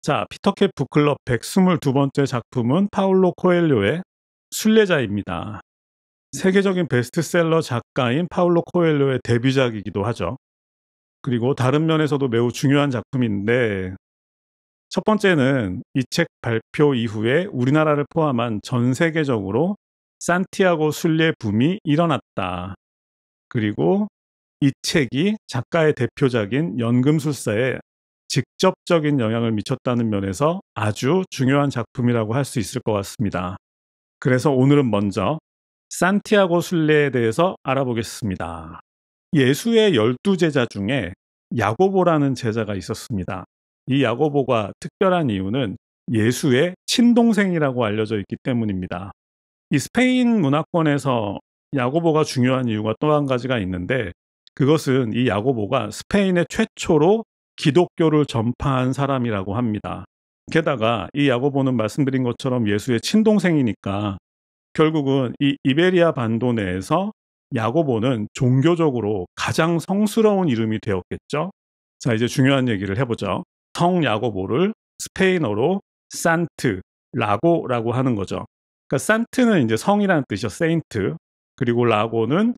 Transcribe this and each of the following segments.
자, 피터캣 북클럽 122번째 작품은 파울로 코엘료의 순례자입니다. 세계적인 베스트셀러 작가인 파울로 코엘료의 데뷔작이기도 하죠. 그리고 다른 면에서도 매우 중요한 작품인데, 첫 번째는 이 책 발표 이후에 우리나라를 포함한 전 세계적으로 산티아고 순례 붐이 일어났다. 그리고 이 책이 작가의 대표작인 연금술사에 직접적인 영향을 미쳤다는 면에서 아주 중요한 작품이라고 할 수 있을 것 같습니다. 그래서 오늘은 먼저 산티아고 순례에 대해서 알아보겠습니다. 예수의 12제자 중에 야고보라는 제자가 있었습니다. 이 야고보가 특별한 이유는 예수의 친동생이라고 알려져 있기 때문입니다. 이 스페인 문화권에서 야고보가 중요한 이유가 또 한 가지가 있는데, 그것은 이 야고보가 스페인의 최초로 기독교를 전파한 사람이라고 합니다. 게다가 이 야고보는 말씀드린 것처럼 예수의 친동생이니까 결국은 이 이베리아 반도 내에서 야고보는 종교적으로 가장 성스러운 이름이 되었겠죠. 자, 이제 중요한 얘기를 해보죠. 성 야고보를 스페인어로 산트, 라고라고 하는 거죠. 그러니까 산트는 이제 성이라는 뜻이죠. 세인트. 그리고 라고는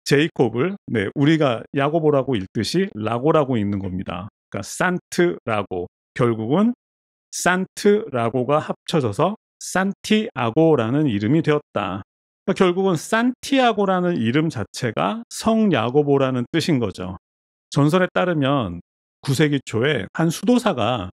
제이콥을 우리가 야고보라고 읽듯이 라고라고 읽는 겁니다. 그러니까 산트라고, 결국은 산트라고가 합쳐져서 산티아고라는 이름이 되었다. 그러니까 결국은 산티아고라는 이름 자체가 성 야고보라는 뜻인 거죠. 전설에 따르면 9세기 초에 한 수도사가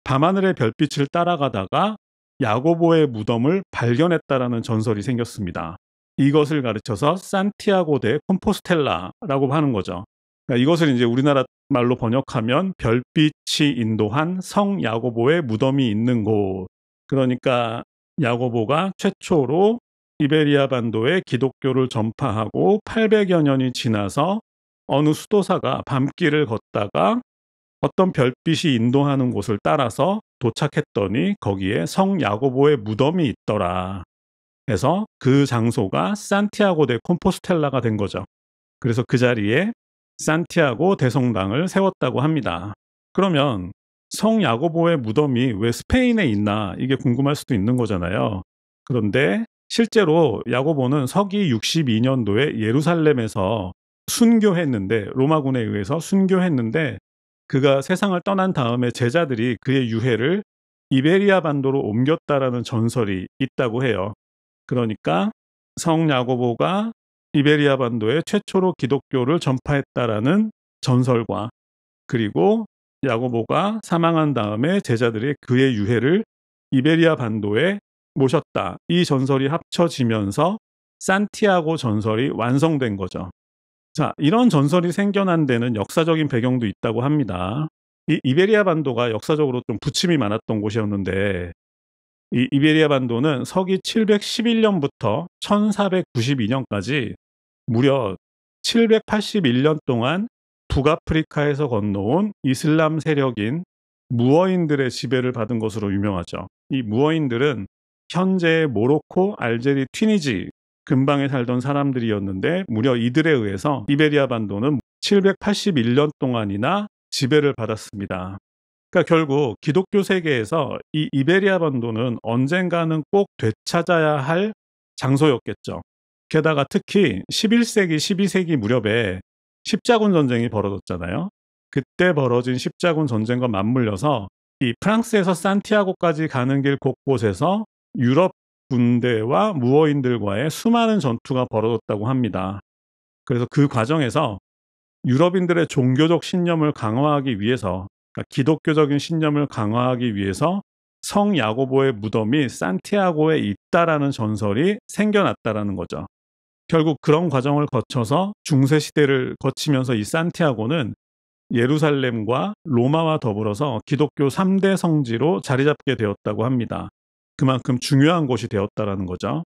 밤하늘의 별빛을 따라가다가 야고보의 무덤을 발견했다라는 전설이 생겼습니다. 이것을 가르쳐서 산티아고 데 콤포스텔라라고 하는 거죠. 그러니까 이것을 이제 우리나라 말로 번역하면 별빛이 인도한 성 야고보의 무덤이 있는 곳. 그러니까 야고보가 최초로 이베리아 반도에 기독교를 전파하고 800여 년이 지나서 어느 수도사가 밤길을 걷다가 어떤 별빛이 인도하는 곳을 따라서 도착했더니 거기에 성 야고보의 무덤이 있더라. 그래서 그 장소가 산티아고 데 콤포스텔라가 된 거죠. 그래서 그 자리에 산티아고 대성당을 세웠다고 합니다. 그러면 성 야고보의 무덤이 왜 스페인에 있나, 이게 궁금할 수도 있는 거잖아요. 그런데 실제로 야고보는 서기 62년도에 예루살렘에서 순교했는데, 로마군에 의해서 순교했는데, 그가 세상을 떠난 다음에 제자들이 그의 유해를 이베리아 반도로 옮겼다라는 전설이 있다고 해요. 그러니까 성 야고보가 이베리아 반도에 최초로 기독교를 전파했다라는 전설과, 그리고 야고보가 사망한 다음에 제자들이 그의 유해를 이베리아 반도에 모셨다. 이 전설이 합쳐지면서 산티아고 전설이 완성된 거죠. 자, 이런 전설이 생겨난 데는 역사적인 배경도 있다고 합니다. 이 이베리아 반도가 역사적으로 좀 부침이 많았던 곳이었는데, 이 이베리아 반도는 서기 711년부터 1492년까지 무려 781년 동안 북아프리카에서 건너온 이슬람 세력인 무어인들의 지배를 받은 것으로 유명하죠. 이 무어인들은 현재의 모로코, 알제리, 튀니지 근방에 살던 사람들이었는데, 무려 이들에 의해서 이베리아 반도는 781년 동안이나 지배를 받았습니다. 그러니까 결국 기독교 세계에서 이 이베리아 반도는 언젠가는 꼭 되찾아야 할 장소였겠죠. 게다가 특히 11세기, 12세기 무렵에 십자군 전쟁이 벌어졌잖아요. 그때 벌어진 십자군 전쟁과 맞물려서 이 프랑스에서 산티아고까지 가는 길 곳곳에서 유럽 군대와 무어인들과의 수많은 전투가 벌어졌다고 합니다. 그래서 그 과정에서 유럽인들의 종교적 신념을 강화하기 위해서, 그러니까 기독교적인 신념을 강화하기 위해서 성 야고보의 무덤이 산티아고에 있다라는 전설이 생겨났다라는 거죠. 결국 그런 과정을 거쳐서 중세 시대를 거치면서 이 산티아고는 예루살렘과 로마와 더불어서 기독교 3대 성지로 자리 잡게 되었다고 합니다. 그만큼 중요한 곳이 되었다라는 거죠.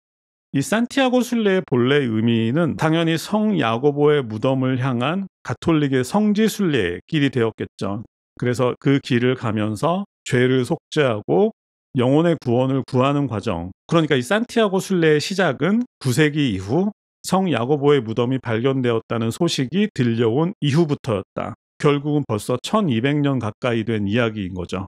이 산티아고 순례의 본래 의미는 당연히 성 야고보의 무덤을 향한 가톨릭의 성지 순례의 길이 되었겠죠. 그래서 그 길을 가면서 죄를 속죄하고 영혼의 구원을 구하는 과정. 그러니까 이 산티아고 순례의 시작은 9세기 이후 성 야고보의 무덤이 발견되었다는 소식이 들려온 이후부터였다. 결국은 벌써 1200년 가까이 된 이야기인 거죠.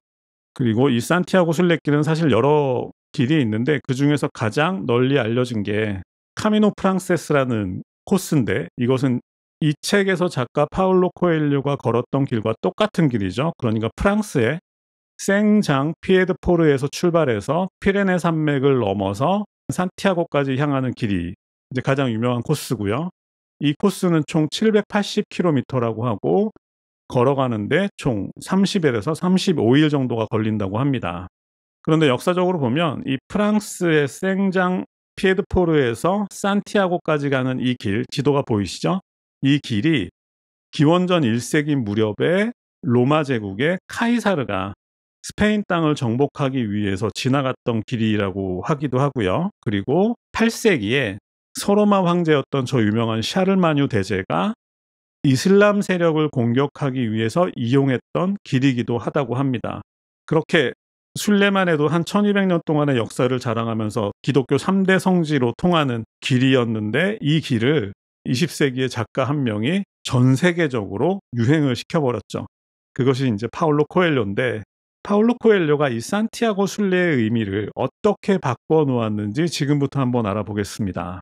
그리고 이 산티아고 순례길은 사실 여러 길이 있는데 그중에서 가장 널리 알려진 게 카미노 프랑세스라는 코스인데, 이것은 이 책에서 작가 파울로 코엘료가 걸었던 길과 똑같은 길이죠. 그러니까 프랑스의 생장 피에드포르에서 출발해서 피레네 산맥을 넘어서 산티아고까지 향하는 길이 이제 가장 유명한 코스고요. 이 코스는 총 780km라고 하고 걸어가는데 총 30일에서 35일 정도가 걸린다고 합니다. 그런데 역사적으로 보면 이 프랑스의 생장 피에드포르에서 산티아고까지 가는 이 길, 지도가 보이시죠? 이 길이 기원전 1세기 무렵에 로마 제국의 카이사르가 스페인 땅을 정복하기 위해서 지나갔던 길이라고 하기도 하고요. 그리고 8세기에 서로마 황제였던 저 유명한 샤르마뉴 대제가 이슬람 세력을 공격하기 위해서 이용했던 길이기도 하다고 합니다. 그렇게 순례만 해도 한 1200년 동안의 역사를 자랑하면서 기독교 3대 성지로 통하는 길이었는데, 이 길을 20세기의 작가 한 명이 전 세계적으로 유행을 시켜버렸죠. 그것이 이제 파울로 코엘료인데, 파울로 코엘료가 이 산티아고 순례의 의미를 어떻게 바꿔놓았는지 지금부터 한번 알아보겠습니다.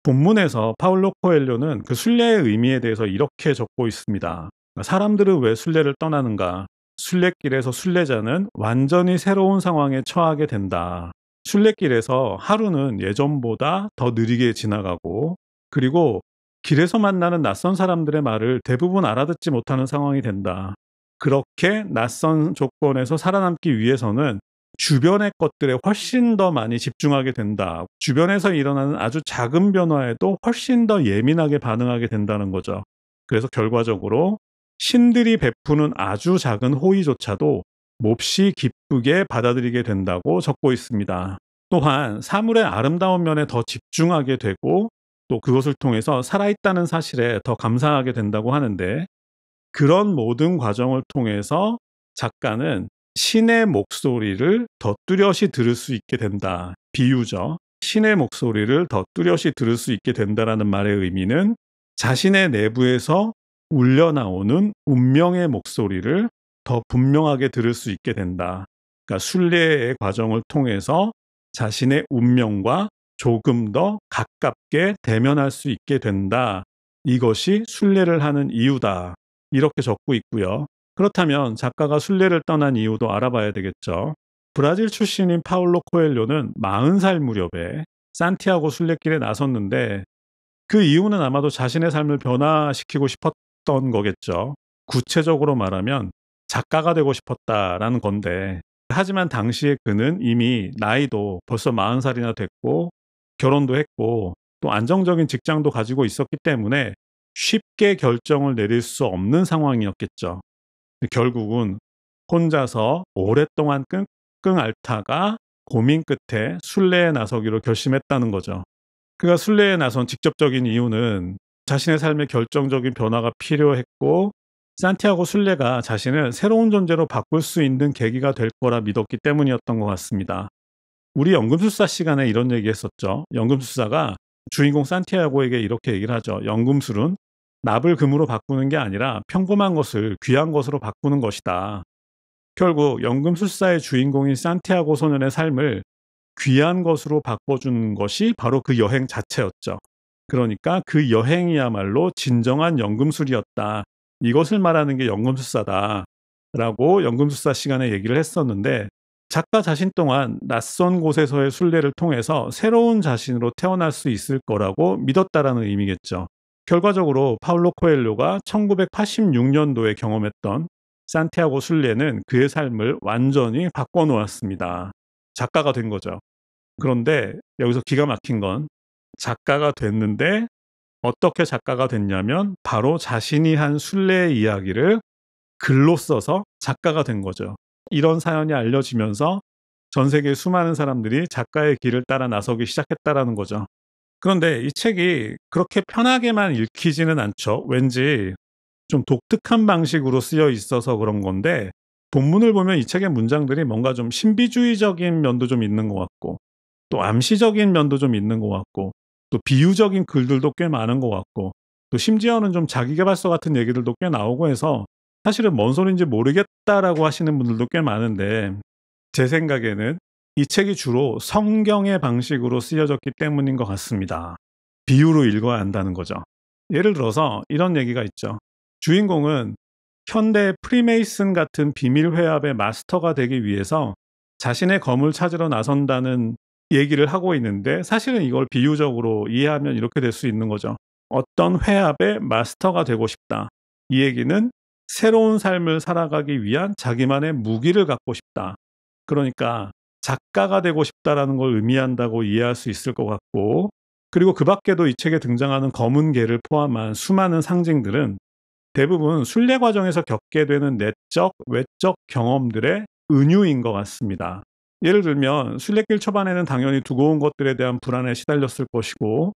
본문에서 파울로 코엘료는 그 순례의 의미에 대해서 이렇게 적고 있습니다. 사람들은 왜 순례를 떠나는가? 순례길에서 순례자는 완전히 새로운 상황에 처하게 된다. 순례길에서 하루는 예전보다 더 느리게 지나가고, 그리고 길에서 만나는 낯선 사람들의 말을 대부분 알아듣지 못하는 상황이 된다. 그렇게 낯선 조건에서 살아남기 위해서는 주변의 것들에 훨씬 더 많이 집중하게 된다. 주변에서 일어나는 아주 작은 변화에도 훨씬 더 예민하게 반응하게 된다는 거죠. 그래서 결과적으로 신들이 베푸는 아주 작은 호의조차도 몹시 기쁘게 받아들이게 된다고 적고 있습니다. 또한 사물의 아름다운 면에 더 집중하게 되고, 또 그것을 통해서 살아있다는 사실에 더 감사하게 된다고 하는데, 그런 모든 과정을 통해서 작가는 신의 목소리를 더 뚜렷이 들을 수 있게 된다. 비유죠. 신의 목소리를 더 뚜렷이 들을 수 있게 된다라는 말의 의미는 자신의 내부에서 울려나오는 운명의 목소리를 더 분명하게 들을 수 있게 된다. 그러니까 순례의 과정을 통해서 자신의 운명과 조금 더 가깝게 대면할 수 있게 된다. 이것이 순례를 하는 이유다. 이렇게 적고 있고요. 그렇다면 작가가 순례를 떠난 이유도 알아봐야 되겠죠. 브라질 출신인 파울로 코엘료는 40살 무렵에 산티아고 순례길에 나섰는데, 그 이유는 아마도 자신의 삶을 변화시키고 싶었던 거겠죠. 구체적으로 말하면 작가가 되고 싶었다라는 건데, 하지만 당시에 그는 이미 나이도 벌써 40살이나 됐고 결혼도 했고 또 안정적인 직장도 가지고 있었기 때문에 쉽게 결정을 내릴 수 없는 상황이었겠죠. 결국은 혼자서 오랫동안 끙끙 앓다가 고민 끝에 순례에 나서기로 결심했다는 거죠. 그가 순례에 나선 직접적인 이유는 자신의 삶에 결정적인 변화가 필요했고, 산티아고 순례가 자신을 새로운 존재로 바꿀 수 있는 계기가 될 거라 믿었기 때문이었던 것 같습니다. 우리 연금술사 시간에 이런 얘기 했었죠. 연금술사가 주인공 산티아고에게 이렇게 얘기를 하죠. 연금술은 납을 금으로 바꾸는 게 아니라 평범한 것을 귀한 것으로 바꾸는 것이다. 결국 연금술사의 주인공인 산티아고 소년의 삶을 귀한 것으로 바꿔주는 것이 바로 그 여행 자체였죠. 그러니까 그 여행이야말로 진정한 연금술이었다. 이것을 말하는 게 연금술사다. 라고 연금술사 시간에 얘기를 했었는데, 작가 자신 또한 낯선 곳에서의 순례를 통해서 새로운 자신으로 태어날 수 있을 거라고 믿었다라는 의미겠죠. 결과적으로 파울로 코엘료가 1986년도에 경험했던 산티아고 순례는 그의 삶을 완전히 바꿔놓았습니다. 작가가 된 거죠. 그런데 여기서 기가 막힌 건, 작가가 됐는데 어떻게 작가가 됐냐면 바로 자신이 한 순례의 이야기를 글로 써서 작가가 된 거죠. 이런 사연이 알려지면서 전 세계 수많은 사람들이 작가의 길을 따라 나서기 시작했다라는 거죠. 그런데 이 책이 그렇게 편하게만 읽히지는 않죠. 왠지 좀 독특한 방식으로 쓰여 있어서 그런 건데, 본문을 보면 이 책의 문장들이 뭔가 좀 신비주의적인 면도 좀 있는 것 같고, 또 암시적인 면도 좀 있는 것 같고, 또 비유적인 글들도 꽤 많은 것 같고, 또 심지어는 좀 자기계발서 같은 얘기들도 꽤 나오고 해서 사실은 뭔 소리인지 모르겠다라고 하시는 분들도 꽤 많은데, 제 생각에는 이 책이 주로 성경의 방식으로 쓰여졌기 때문인 것 같습니다. 비유로 읽어야 한다는 거죠. 예를 들어서 이런 얘기가 있죠. 주인공은 현대 프리메이슨 같은 비밀 회합의 마스터가 되기 위해서 자신의 검을 찾으러 나선다는 얘기를 하고 있는데, 사실은 이걸 비유적으로 이해하면 이렇게 될 수 있는 거죠. 어떤 회합의 마스터가 되고 싶다. 이 얘기는 새로운 삶을 살아가기 위한 자기만의 무기를 갖고 싶다. 그러니까 작가가 되고 싶다라는 걸 의미한다고 이해할 수 있을 것 같고, 그리고 그 밖에도 이 책에 등장하는 검은 개를 포함한 수많은 상징들은 대부분 순례 과정에서 겪게 되는 내적, 외적 경험들의 은유인 것 같습니다. 예를 들면 순례길 초반에는 당연히 두고 온 것들에 대한 불안에 시달렸을 것이고,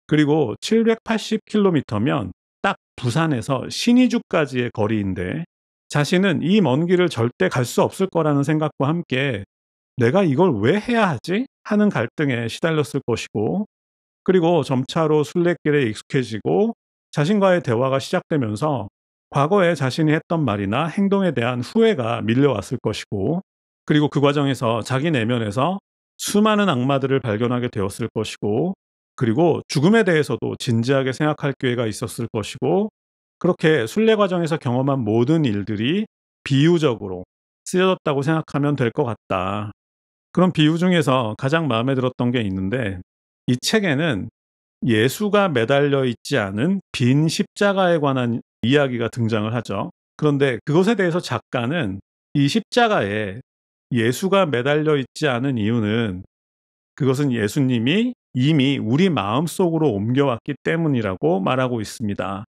그리고 780km면 딱 부산에서 신의주까지의 거리인데 자신은 이 먼 길을 절대 갈 수 없을 거라는 생각과 함께 내가 이걸 왜 해야 하지? 하는 갈등에 시달렸을 것이고, 그리고 점차로 순례길에 익숙해지고 자신과의 대화가 시작되면서 과거에 자신이 했던 말이나 행동에 대한 후회가 밀려왔을 것이고, 그리고 그 과정에서 자기 내면에서 수많은 악마들을 발견하게 되었을 것이고, 그리고 죽음에 대해서도 진지하게 생각할 기회가 있었을 것이고, 그렇게 순례 과정에서 경험한 모든 일들이 비유적으로 쓰여졌다고 생각하면 될 것 같다. 그런 비유 중에서 가장 마음에 들었던 게 있는데, 이 책에는 예수가 매달려 있지 않은 빈 십자가에 관한 이야기가 등장을 하죠. 그런데 그것에 대해서 작가는 이 십자가에 예수가 매달려 있지 않은 이유는 그것은 예수님이 이미 우리 마음속으로 옮겨왔기 때문이라고 말하고 있습니다.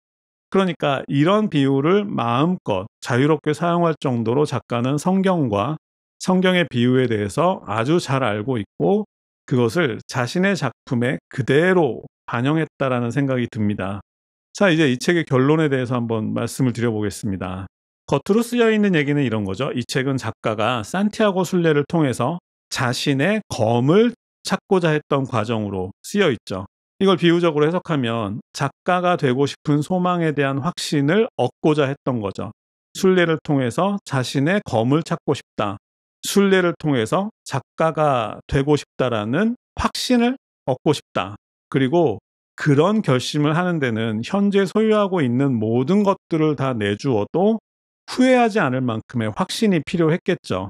그러니까 이런 비유를 마음껏 자유롭게 사용할 정도로 작가는 성경과 성경의 비유에 대해서 아주 잘 알고 있고, 그것을 자신의 작품에 그대로 반영했다라는 생각이 듭니다. 자, 이제 이 책의 결론에 대해서 한번 말씀을 드려보겠습니다. 겉으로 쓰여 있는 얘기는 이런 거죠. 이 책은 작가가 산티아고 순례를 통해서 자신의 검을 찾고자 했던 과정으로 쓰여 있죠. 이걸 비유적으로 해석하면 작가가 되고 싶은 소망에 대한 확신을 얻고자 했던 거죠. 순례를 통해서 자신의 검을 찾고 싶다. 순례를 통해서 작가가 되고 싶다라는 확신을 얻고 싶다. 그리고 그런 결심을 하는 데는 현재 소유하고 있는 모든 것들을 다 내주어도 후회하지 않을 만큼의 확신이 필요했겠죠.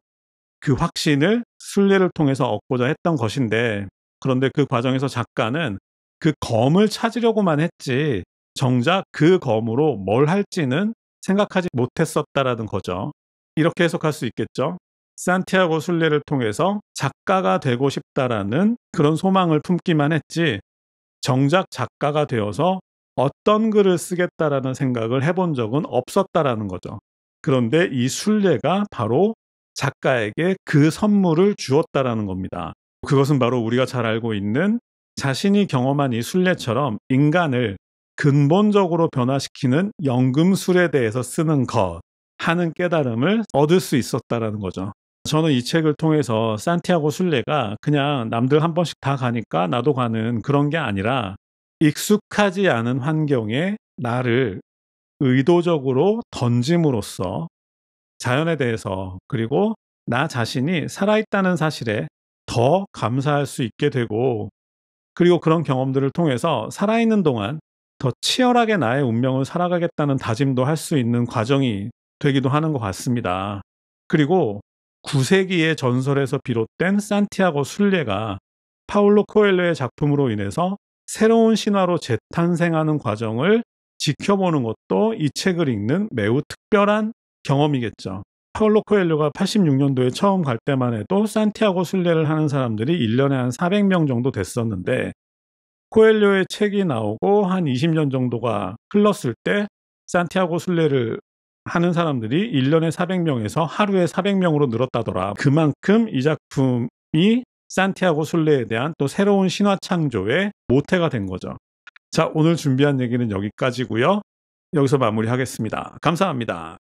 그 확신을 순례를 통해서 얻고자 했던 것인데, 그런데 그 과정에서 작가는 그 검을 찾으려고만 했지 정작 그 검으로 뭘 할지는 생각하지 못했었다라는 거죠. 이렇게 해석할 수 있겠죠. 산티아고 순례를 통해서 작가가 되고 싶다라는 그런 소망을 품기만 했지 정작 작가가 되어서 어떤 글을 쓰겠다라는 생각을 해본 적은 없었다라는 거죠. 그런데 이 순례가 바로 작가에게 그 선물을 주었다라는 겁니다. 그것은 바로 우리가 잘 알고 있는 자신이 경험한 이 순례처럼 인간을 근본적으로 변화시키는 연금술에 대해서 쓰는 것 하는 깨달음을 얻을 수 있었다라는 거죠. 저는 이 책을 통해서 산티아고 순례가 그냥 남들 한 번씩 다 가니까 나도 가는 그런 게 아니라 익숙하지 않은 환경에 나를 의도적으로 던짐으로써 자연에 대해서, 그리고 나 자신이 살아있다는 사실에 더 감사할 수 있게 되고, 그리고 그런 경험들을 통해서 살아있는 동안 더 치열하게 나의 운명을 살아가겠다는 다짐도 할 수 있는 과정이 되기도 하는 것 같습니다. 그리고 9세기의 전설에서 비롯된 산티아고 순례가 파울로 코엘료의 작품으로 인해서 새로운 신화로 재탄생하는 과정을 지켜보는 것도 이 책을 읽는 매우 특별한 경험이겠죠. 파울로 코엘료가 86년도에 처음 갈 때만 해도 산티아고 순례를 하는 사람들이 1년에 한 400명 정도 됐었는데, 코엘료의 책이 나오고 한 20년 정도가 흘렀을 때 산티아고 순례를 하는 사람들이 1년에 400명에서 하루에 400명으로 늘었다더라. 그만큼 이 작품이 산티아고 순례에 대한 또 새로운 신화 창조의 모태가 된 거죠. 자, 오늘 준비한 얘기는 여기까지고요. 여기서 마무리하겠습니다. 감사합니다.